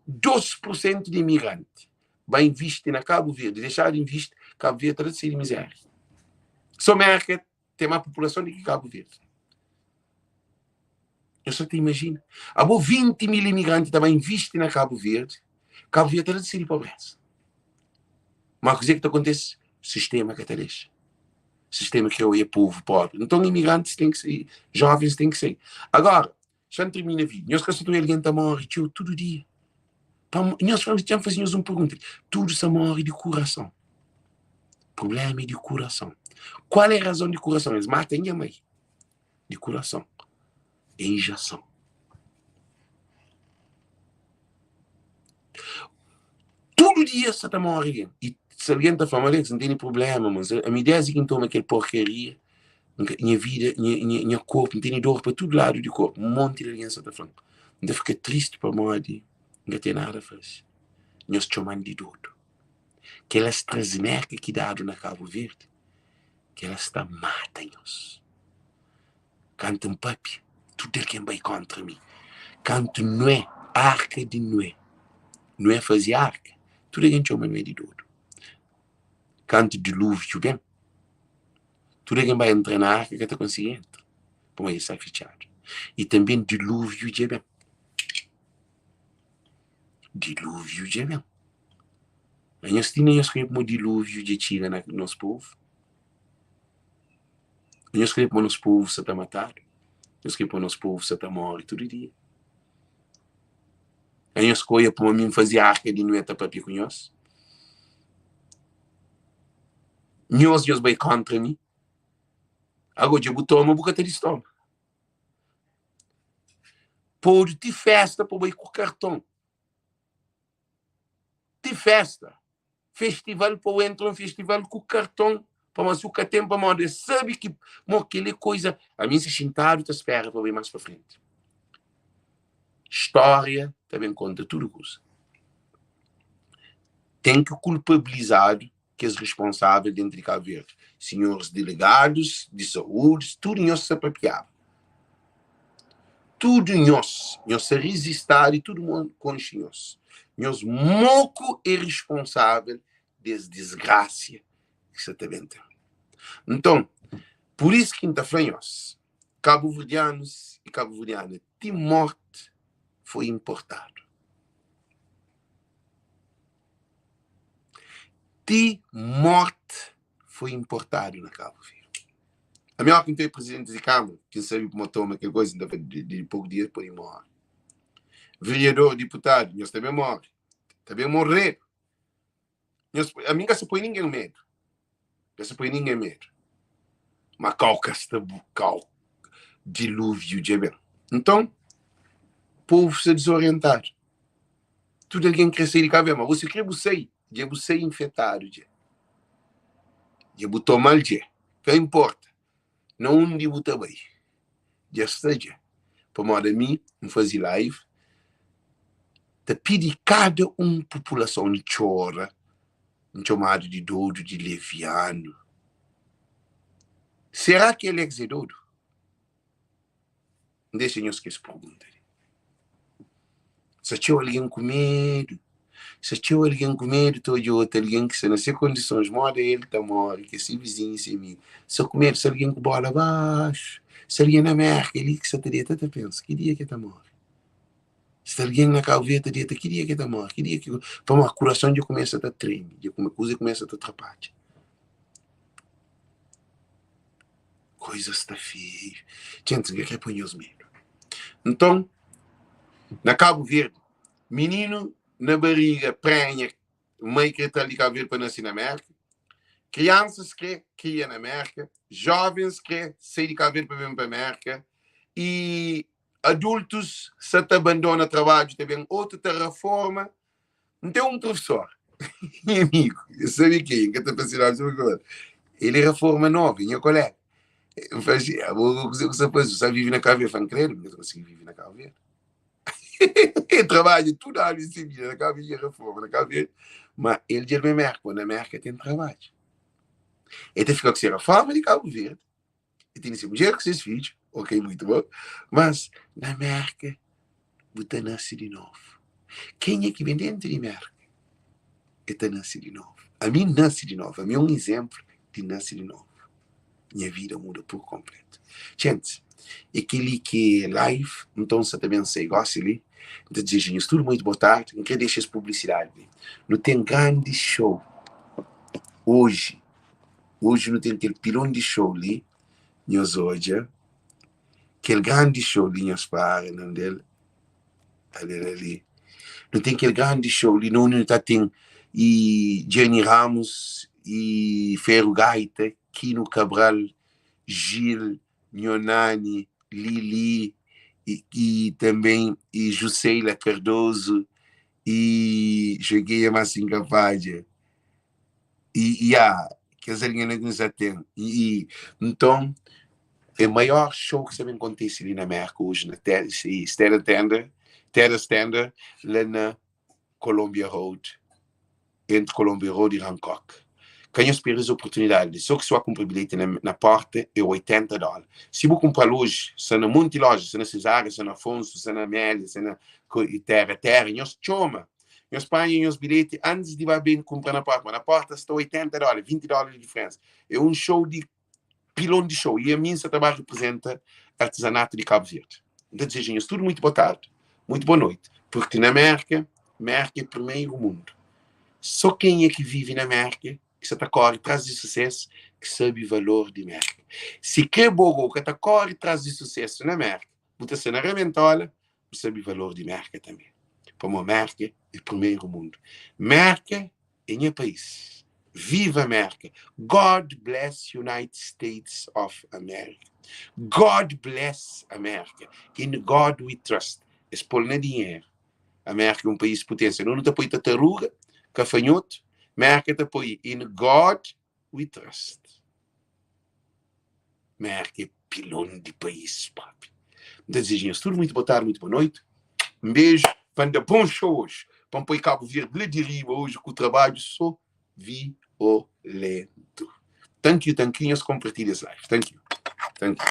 2% de imigrante vai investir na Cabo Verde, deixar de investir, Cabo Verde era de miséria. Só América tem mais população do que Cabo Verde. Eu só te imagino. Há 20 mil imigrantes também investem na Cabo Verde. Cabo Verde era de pobreza. Mas o que é que acontece? Sistema que te deixa. Sistema que é povo pobre. Então, imigrantes têm que ser, jovens têm que ser. Agora, já não termina a vida. Nós que estamos alguém que morre todo dia. Nós já fazíamos uma pergunta. Tudo se morre de coração. O problema é de coração. Qual é a razão de coração? Eles matam a mãe. De coração. É injeção. Todo dia você está morrendo. E se alguém está falando, não tem problema, mas a minha ideia é que toma aquela porcaria, minha vida, minha corpo, não tem dor para todo lado do corpo. Um monte de alguém está falando. Ainda fica triste para morrer. Não tem nada a fazer. Nós chamamos de dor. Que elas transmercam que dado na Cabo Verde, que elas está matando-nos. Canto um papi, tudo alguém vai contra mim. Canto Noé, arca de Noé. Noé fazia arca. Tudo alguém chama Noé de dor. Canto dilúvio, bem. Tudo alguém vai entrar na arca que está conseguindo. Como é isso é fechado. E também dilúvio de bem. Dilúvio de bem. Nós tínhamos um dilúvio de tira no nosso povo. Nós escrevemos o nosso povo se está matado. Nós escrevemos o nosso povo se está morre todo dia. Nós escolhemos para mim fazer arca de Noé para com nós. Nós vai contra mim. Agora eu botou uma boca de estômago. Pode ter festa para ir com cartão. Ter festa. Festival para entrar um festival com cartão. Para mais o que tem para mandar. Sabe que aquela coisa. A mim se sentado te espera para ir mais para frente. História também conta tudo isso. Tem que culpabilizar que os responsáveis dentro de Cabo Verde. Senhores delegados de saúde, tudo nós se apropriava. Tudo nós se resistar e todo mundo contra nós. Nós moco é responsável das desgraças que você também tem. Então, por isso que está falando nós, cabo-verdianos e cabo-verdianas, de morte foi importado. De morte foi importado na Cabo Verde. A melhor que tem presidente de Câmara, que sabe como toma aquela coisa de pouco dia depois de morrer. Vereador, deputado, nós também morre. Também morrer. A mim não se põe ninguém medo. Não se põe ninguém medo. Mas calca-se bucal. Dilúvio de bem. Então, o povo se desorientar. Tudo alguém crescer de cabelo. Mas você quer você. Você infectado. Você mal. Que importa. Não onde você vai. Já esteja. Para modo a mim, não fazer live. Te pedir cada população de chora. Chamado de doido, de leviano. Será que ele é doido? Deixa-nos que se pergunta. Se tinha alguém com medo, se tinha alguém com medo, todo outro alguém que se não sei condições, mora ele, está morre, que se vizinho, se amigo. Se com medo, se alguém com bola abaixo, se alguém na América, ele que se teria, até pensa, que dia que está morre? Se alguém na Calveta, que dia que está morre? Que dia que... Para o coração já começa a tremer, já começa a atrapalhar. Coisa está feia. Gente, o que é põe os medo? Então, na Cabo Verde, menino na barriga, prenha, mãe que está ali Cabo Verde para nascer na América, crianças que criam na América, jovens que saem de Cabo Verde para vir para a América, e adultos se te abandonam trabalho também, outra te reforma. Não tem um professor, meu amigo, eu sabia que está fascinado sobre agora. Ele reforma novo, minha colega. Você vive na Cabo Verde, fã credo, mas você vive na Cabo Verde. Trabalha tudo a área civil, na Cabo Verde, reforma na Cabo Verde, mas ele diz na América, quando na América tem trabalho. Ele fica com a reforma de Cabo Verde, ele tem esse dinheiro com seus filhos, ok, muito bom, mas na América, você nasce de novo. Quem é que vem dentro de América? Ele nasce de novo. A mim nasce de novo. A mim é um exemplo de nascer de novo. Minha vida muda por completo. Gente, aquele que é live, então você também sei, gosta ali, de dizer, tudo muito boa tarde, não quer deixar essa publicidade. Não tem grande show. Hoje não tem aquele pilão de show ali, nós hoje, aquele grande show ali, nós para, não dele, ali. Não tem aquele grande show ali, não tem e Jenny Ramos, e Ferro Gaita, Kino Cabral, Gil, Nionani, Lili, e também e Jusceila Cardoso, e cheguei a Massinga Padre, que as linhas nos atendem. Então, é o maior show que também acontece ali na América hoje, na Terra Standard, lá na Columbia Road, entre Columbia Road e Hancock. Quem espera as oportunidades, só que só compra bilhete na porta é $80. Se você comprar hoje, se na muitas lojas, se na Cesária, se na Afonso, se na Amélia, se na Terra, nós chama. Nós pagamos os bilhetes antes de bem comprar na porta. Mas na porta está $80, $20 de diferença. É um show de pilão de show. E a minha trabalho representa artesanato de Cabo Verde. Então, desejamos tudo muito boa tarde, muito boa noite. Porque na América é o primeiro mundo. Só quem é que vive na América, que se corre atrás de sucesso, que sabe o valor de América. Se quer bogo que corre atrás de sucesso na América, você na Rementola, você sabe o valor de América também. Como a América é o primeiro mundo. América é meu país. Viva América. God bless United States of America. God bless America. In God we trust. Espolna dinheiro. América é um país de potência. Não te apoia tartaruga, cafanhoto. América te apoia. In God we trust. América é pilão de país, papi. Desejamos tudo muito boa tarde, muito boa noite. Um beijo. Para bom show hoje. Para apoiar Cabo Verde lá de riba hoje com o trabalho só violento. Thank you. Compartilhe esse live. Thank you.